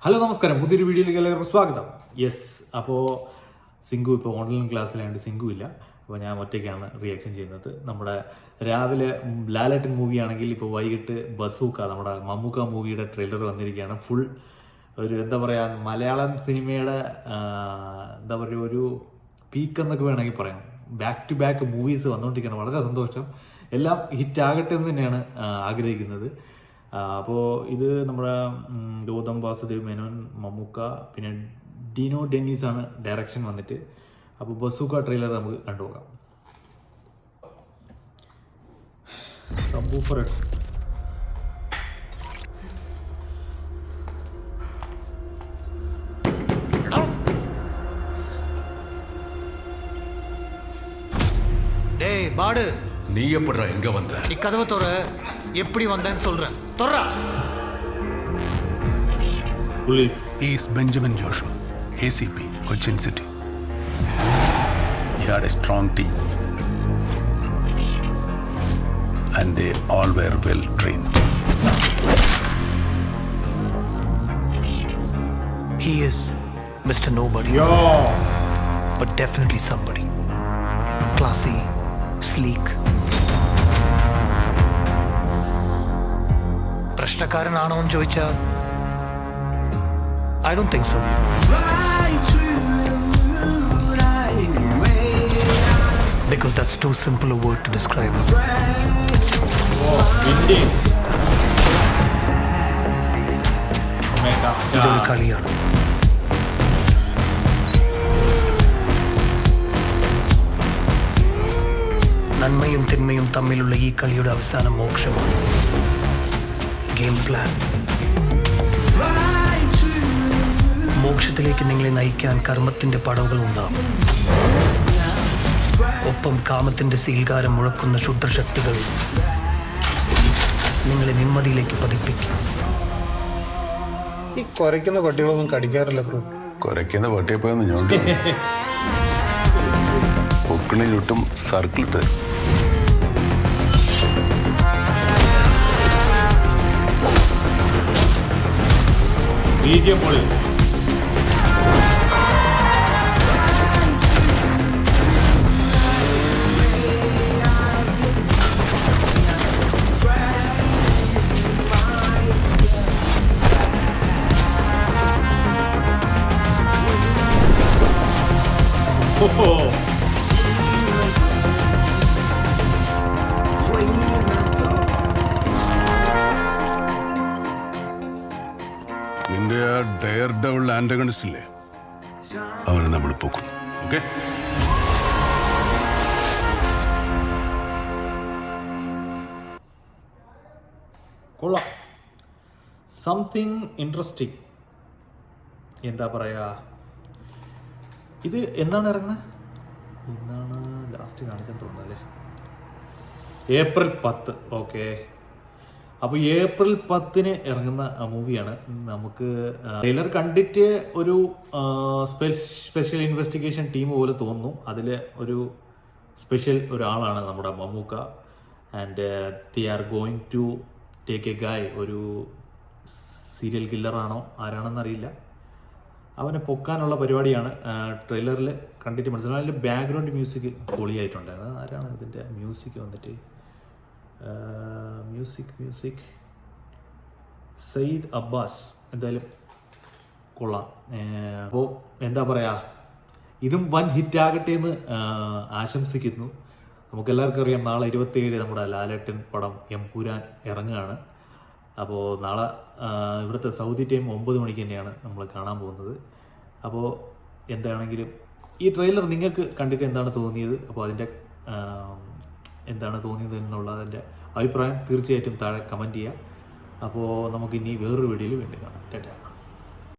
Hello നമസ്കാരം, പുതിയൊരു വീഡിയോയിലേക്ക് എല്ലാവർക്കും സ്വാഗതം. യെസ്, അപ്പോൾ സിംഗു ഇപ്പോൾ ഓൺലൈൻ ക്ലാസ്സിലായതുകൊണ്ട് സിംഗു ഇല്ല. അപ്പോൾ ഞാൻ ഒറ്റയ്ക്കാണ് റിയാക്ഷൻ ചെയ്യുന്നത്. നമ്മുടെ രാവിലെ ലാലേട്ടൻ മൂവി ആണെങ്കിൽ ഇപ്പോൾ വൈകിട്ട് ബസൂക്ക, നമ്മുടെ മമ്മൂക്ക മൂവിയുടെ ട്രെയിലർ വന്നിരിക്കുകയാണ്. ഫുൾ ഒരു എന്താ പറയുക, മലയാളം സിനിമയുടെ എന്താ പറയുക, ഒരു പീക്ക് എന്നൊക്കെ വേണമെങ്കിൽ പറയാം. ബാക്ക് ടു ബാക്ക് മൂവീസ് വന്നുകൊണ്ടിരിക്കുകയാണ്. വളരെ സന്തോഷം. എല്ലാം ഹിറ്റ് ആകട്ടെ എന്ന് തന്നെയാണ് ആഗ്രഹിക്കുന്നത്. അപ്പോൾ ഇത് നമ്മുടെ ഗൗതം വാസുദേവ് മേനോൻ, മമ്മൂക്ക, പിന്നെ ഡിനോ ഡെന്നീസാണ് ഡയറക്ഷൻ വന്നിട്ട്. അപ്പോൾ ബസൂക്ക ട്രെയിലർ നമുക്ക് കണ്ടുപോകാം. டேய் பாடு, நீ எப்படா எங்க வந்த? நீ கதவை தொற, எப்படி வந்தேன்னு சொல்றேன். தொறா. Police. He is Benjamin Joshua, ACP, Cochin City. He had a strong team and they all were well trained. He is Mr. Nobody, Yo. but definitely somebody. Classy, sleek. പ്രശ്നക്കാരനാണോ എന്ന് ചോദിച്ചാ I don't think so. Because that's too simple a word to describe him. ഇതൊരു കളിയാണ്. നന്മയും തിന്മയും തമ്മിലുള്ള ഈ കളിയുടെ അവസാനം മോക്ഷമാണ്. Game plan. മോക്ഷത്തിലേക്ക് നിങ്ങളെ നയിക്കാൻ കർമ്മത്തിന്റെ പടവുകൾ ഉണ്ടാവും. ഒപ്പം കാമത്തിന്റെ സീൽകാരം മുഴക്കുന്ന ക്ഷുദ്രശക്തികൾ നിങ്ങളെ നിമ്മതിയിലേക്ക് പതിപ്പിക്കും. ഈ കുരയ്ക്കുന്ന പട്ടികളൊന്നും കടിക്കാറില്ല. കുരയ്ക്കുന്ന പട്ടിയെപ്പോയെന്ന് ഞോണ്ടി പൊക്കിളിന് ചുറ്റും സർക്കിൾ ഇട്ട് തരും. നിന്റെ ആ ഡയർ ഡബിൾ ആന്റഗണിസ്റ്റ് ഇല്ലേ, അവനെ നമ്മൾ പൊക്കും. ഓക്കെ, കൊള്ളാം. Something interesting. എന്താ പറയുക, ഇത് എന്നാണ് ഇറങ്ങുന്നത്? എന്നാണ് ലാസ്റ്റ് കാണിച്ചെന്ന് തോന്നുന്നല്ലേ, ഏപ്രിൽ 10. ഓക്കെ, അപ്പോൾ ഏപ്രിൽ 10 ഇറങ്ങുന്ന മൂവിയാണ്. നമുക്ക് ട്രെയിലർ കണ്ടിട്ട് ഒരു സ്പെഷ്യൽ ഇൻവെസ്റ്റിഗേഷൻ ടീം പോലെ തോന്നുന്നു. അതിൽ ഒരു സ്പെഷ്യൽ ഒരാളാണ് നമ്മുടെ Mammookka. And they are going to take a guy, ഒരു സീരിയൽ കില്ലറാണോ ആരാണെന്നറിയില്ല, അവനെ പൊക്കാനുള്ള പരിപാടിയാണ് ട്രെയിലറിൽ കണ്ടിട്ട് മനസ്സിലാവും. അതിൽ ബാക്ക്ഗ്രൗണ്ട് മ്യൂസിക് പൊളിയായിട്ടുണ്ട്. ആരാണ് ഇതിൻ്റെ മ്യൂസിക് വന്നിട്ട്? മ്യൂസിക് സയ്യിദ് അബ്ബാസ്. എന്തായാലും കൊള്ളാം. അപ്പോൾ എന്താ പറയുക, ഇതും വൻ ഹിറ്റാകട്ടെ എന്ന് ആശംസിക്കുന്നു. നമുക്കെല്ലാവർക്കും അറിയാം, നാളെ 27 നമ്മുടെ ലാലേട്ടൻ പടം എംപുരാൻ ഇറങ്ങുകയാണ്. അപ്പോൾ നാളെ ഇവിടുത്തെ സൗദി ടൈം 9 മണിക്ക് തന്നെയാണ് നമ്മൾ കാണാൻ പോകുന്നത്. അപ്പോൾ എന്താണെങ്കിലും ഈ ട്രെയിലർ നിങ്ങൾക്ക് കണ്ടിട്ട് എന്താണ് തോന്നിയത്? അപ്പോൾ അതിൻ്റെ എന്താണ് തോന്നിയത് എന്നുള്ളതിൻ്റെ അഭിപ്രായം തീർച്ചയായിട്ടും താഴെ കമൻറ്റ് ചെയ്യുക. അപ്പോൾ നമുക്കിനി വേറൊരു വീഡിയോയിൽ വീണ്ടും കാണാം. ടാറ്റാ.